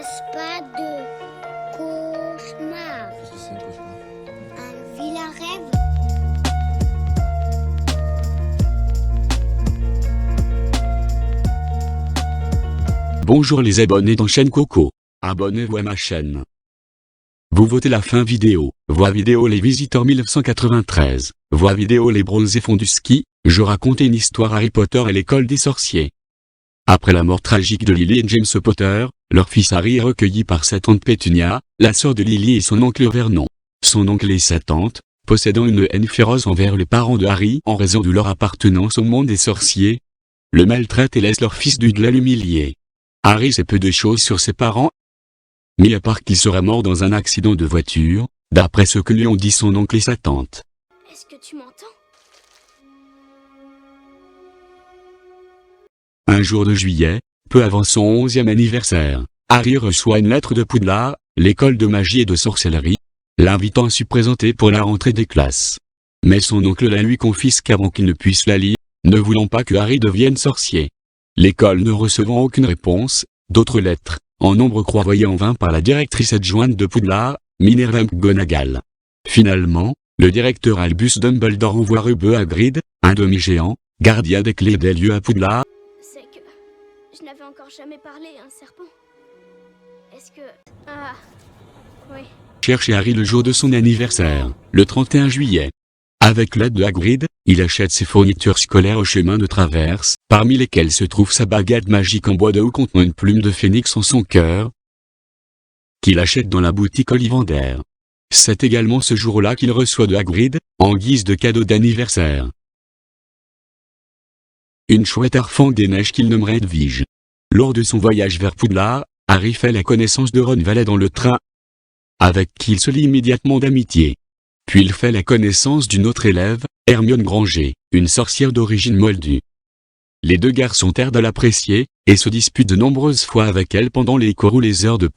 fasse pas de cauchemar. Qu'est-ce que c'est un cauchemar? Un vilain rêve. Bonjour les abonnés dans chaîne Coco. Abonnez-vous à ma chaîne. Vous votez la fin vidéo. Voix vidéo les visiteurs 1993. Voix vidéo les bronzés font du ski. Je raconte une histoire Harry Potter et l'école des sorciers. Après la mort tragique de Lily et James Potter, leur fils Harry est recueilli par sa tante Pétunia, la sœur de Lily et son oncle Vernon. Son oncle et sa tante, possédant une haine féroce envers les parents de Harry en raison de leur appartenance au monde des sorciers, le maltraitent et laissent leur fils Dudley l'humilier. Harry sait peu de choses sur ses parents, mis à part qu'il serait mort dans un accident de voiture, d'après ce que lui ont dit son oncle et sa tante. Est-ce que tu m'entends? Un jour de juillet, peu avant son 11e anniversaire, Harry reçoit une lettre de Poudlard, l'école de magie et de sorcellerie, l'invitant à s'y présenter pour la rentrée des classes. Mais son oncle la lui confisque avant qu'il ne puisse la lire, ne voulant pas que Harry devienne sorcier. L'école ne recevant aucune réponse, d'autres lettres, en nombre croisées en vain par la directrice adjointe de Poudlard, Minerva McGonagall. Finalement, le directeur Albus Dumbledore envoie Rebeu Hagrid, un demi-géant, gardien des clés des lieux à Poudlard. C'est que je n'avais encore jamais parlé à un serpent. Est-ce que... Ah... Oui. Chercher Harry le jour de son anniversaire, le 31 juillet. Avec l'aide de Hagrid, il achète ses fournitures scolaires au chemin de traverse, parmi lesquelles se trouve sa baguette magique en bois de haut contenant une plume de phénix en son cœur, qu'il achète dans la boutique Ollivander. C'est également ce jour-là qu'il reçoit de Hagrid, en guise de cadeau d'anniversaire, une chouette harfang des neiges qu'il nommera Edwige. Lors de son voyage vers Poudlard, Harry fait la connaissance de Ron Valet dans le train, avec qui il se lie immédiatement d'amitié. Puis il fait la connaissance d'une autre élève, Hermione Granger, une sorcière d'origine moldue. Les deux garçons tardent à l'apprécier, et se disputent de nombreuses fois avec elle pendant les cours ou les heures de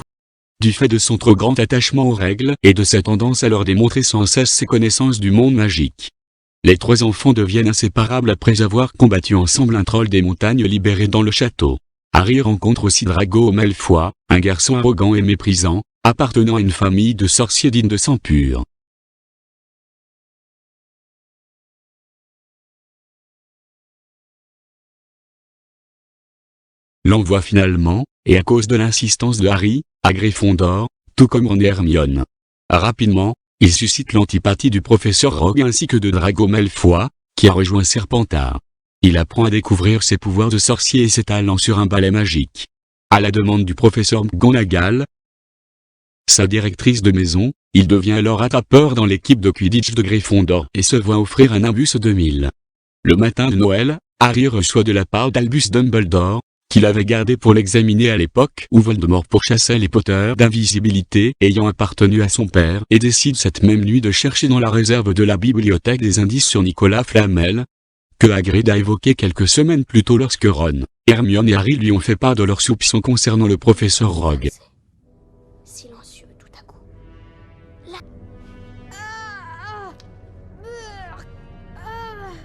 du fait de son trop grand attachement aux règles et de sa tendance à leur démontrer sans cesse ses connaissances du monde magique. Les trois enfants deviennent inséparables après avoir combattu ensemble un troll des montagnes libéré dans le château. Harry rencontre aussi Drago Malfoy, un garçon arrogant et méprisant, appartenant à une famille de sorciers dignes de sang pur. L'envoie finalement, et à cause de l'insistance de Harry, à Gryffondor, tout comme Ron et Hermione. Rapidement, il suscite l'antipathie du professeur Rogue ainsi que de Drago Malfoy, qui a rejoint Serpentard. Il apprend à découvrir ses pouvoirs de sorcier et ses talents sur un balai magique. À la demande du professeur McGonagall, sa directrice de maison, il devient alors attrapeur dans l'équipe de Quidditch de Gryffondor et se voit offrir un Nimbus 2000. Le matin de Noël, Harry reçoit de la part d'Albus Dumbledore, qu'il avait gardé pour l'examiner à l'époque où Voldemort pourchassait les Potter d'invisibilité ayant appartenu à son père et décide cette même nuit de chercher dans la réserve de la bibliothèque des indices sur Nicolas Flamel, que Hagrid a évoqué quelques semaines plus tôt lorsque Ron, Hermione et Harry lui ont fait part de leurs soupçons concernant le professeur Rogue. Silencieux tout à coup.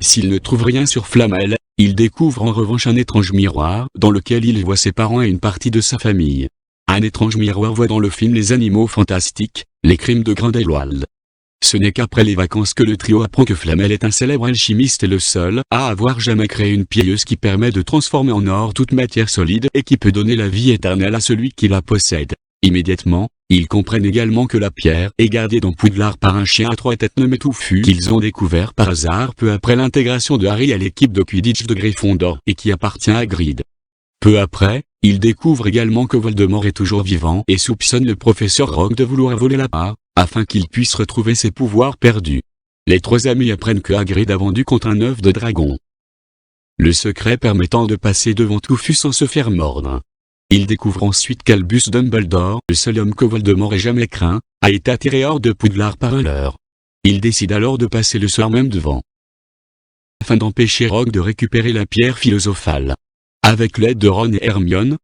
S'il ne trouve rien sur Flamel, il découvre en revanche un étrange miroir dans lequel il voit ses parents et une partie de sa famille. Un étrange miroir voit dans le film Les Animaux Fantastiques, les crimes de Grindelwald. Ce n'est qu'après les vacances que le trio apprend que Flamel est un célèbre alchimiste et le seul à avoir jamais créé une pieuse qui permet de transformer en or toute matière solide et qui peut donner la vie éternelle à celui qui la possède. Immédiatement, ils comprennent également que la pierre est gardée dans Poudlard par un chien à trois têtes nommé Touffu qu'ils ont découvert par hasard peu après l'intégration de Harry à l'équipe de Quidditch de Gryffondor et qui appartient à Hagrid. Peu après, ils découvrent également que Voldemort est toujours vivant et soupçonnent le professeur Rogue de vouloir voler la part, afin qu'il puisse retrouver ses pouvoirs perdus. Les trois amis apprennent que Hagrid a vendu contre un œuf de dragon le secret permettant de passer devant Touffu sans se faire mordre. Ils découvrent ensuite qu'Albus Dumbledore, le seul homme que Voldemort ait jamais craint, a été attiré hors de Poudlard par un leurre. Ils décident alors de passer le soir même devant, afin d'empêcher Rogue de récupérer la pierre philosophale. Avec l'aide de Ron et Hermione,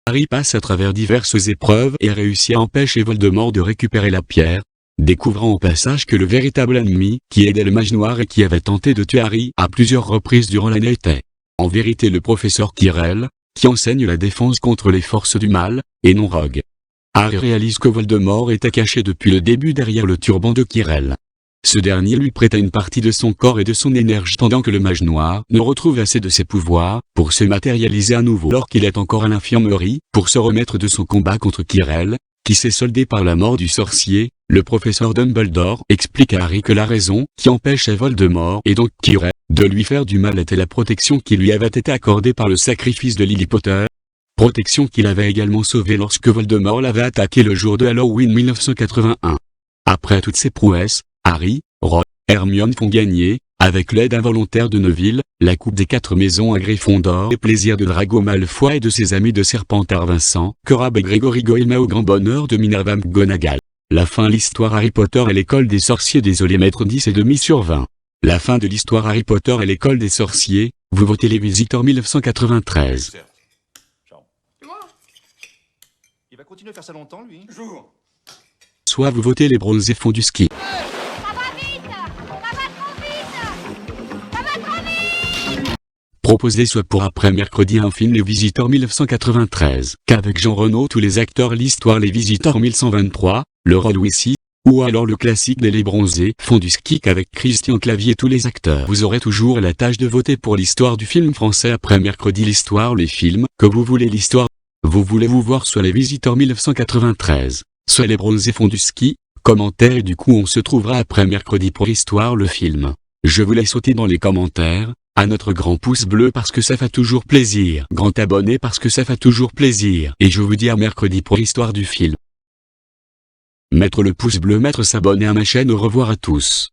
Harry passe à travers diverses épreuves et réussit à empêcher Voldemort de récupérer la pierre, découvrant au passage que le véritable ennemi qui aidait le mage noir et qui avait tenté de tuer Harry à plusieurs reprises durant l'année était, en vérité le professeur Quirrell, qui enseigne la défense contre les forces du mal, et non Rogue. Harry réalise que Voldemort était caché depuis le début derrière le turban de Quirrell. Ce dernier lui prêta une partie de son corps et de son énergie pendant que le mage noir ne retrouve assez de ses pouvoirs pour se matérialiser à nouveau alors qu'il est encore à l'infirmerie pour se remettre de son combat contre Quirrell, qui s'est soldé par la mort du sorcier. Le professeur Dumbledore explique à Harry que la raison qui empêchait Voldemort et donc Quirrell de lui faire du mal était la protection qui lui avait été accordée par le sacrifice de Lily Potter, protection qu'il avait également sauvée lorsque Voldemort l'avait attaqué le jour de Halloween 1981. Après toutes ces prouesses, Harry, Ron, Hermione font gagner, avec l'aide involontaire de Neville, la coupe des 4 maisons à Gryffondor et plaisir de Drago Malfoy et de ses amis de Serpentard Vincent, Crabbe et Gregory Goyle au grand bonheur de Minerva McGonagall. La fin l'histoire Harry Potter et l'école des sorciers. Désolé maître 10,5/20. La fin de l'histoire Harry Potter et l'école des sorciers, vous votez les visiteurs 1993. Certes. Genre. Il va continuer à faire ça longtemps, lui. Jour. Soit vous votez les bronzés fonds du ski. Ça va vite! Ça va trop vite! Ça va trop vite! Proposé soit pour après mercredi un film Les Visiteurs 1993, qu'avec Jean Reno tous les acteurs l'histoire Les Visiteurs 1123, le rôle Louis C, ou alors le classique des Les Bronzés font du ski qu'avec Christian Clavier tous les acteurs. Vous aurez toujours la tâche de voter pour l'histoire du film français après mercredi l'histoire les films que vous voulez l'histoire. Vous voulez vous voir soit Les Visiteurs 1993, soit Les Bronzés font du ski, commentaire et du coup on se trouvera après mercredi pour histoire le film. Je vous laisse sauter dans les commentaires, à notre grand pouce bleu parce que ça fait toujours plaisir, grand abonné parce que ça fait toujours plaisir et je vous dis à mercredi pour l'histoire du film. Mettre le pouce bleu, mettre s'abonner à ma chaîne, au revoir à tous.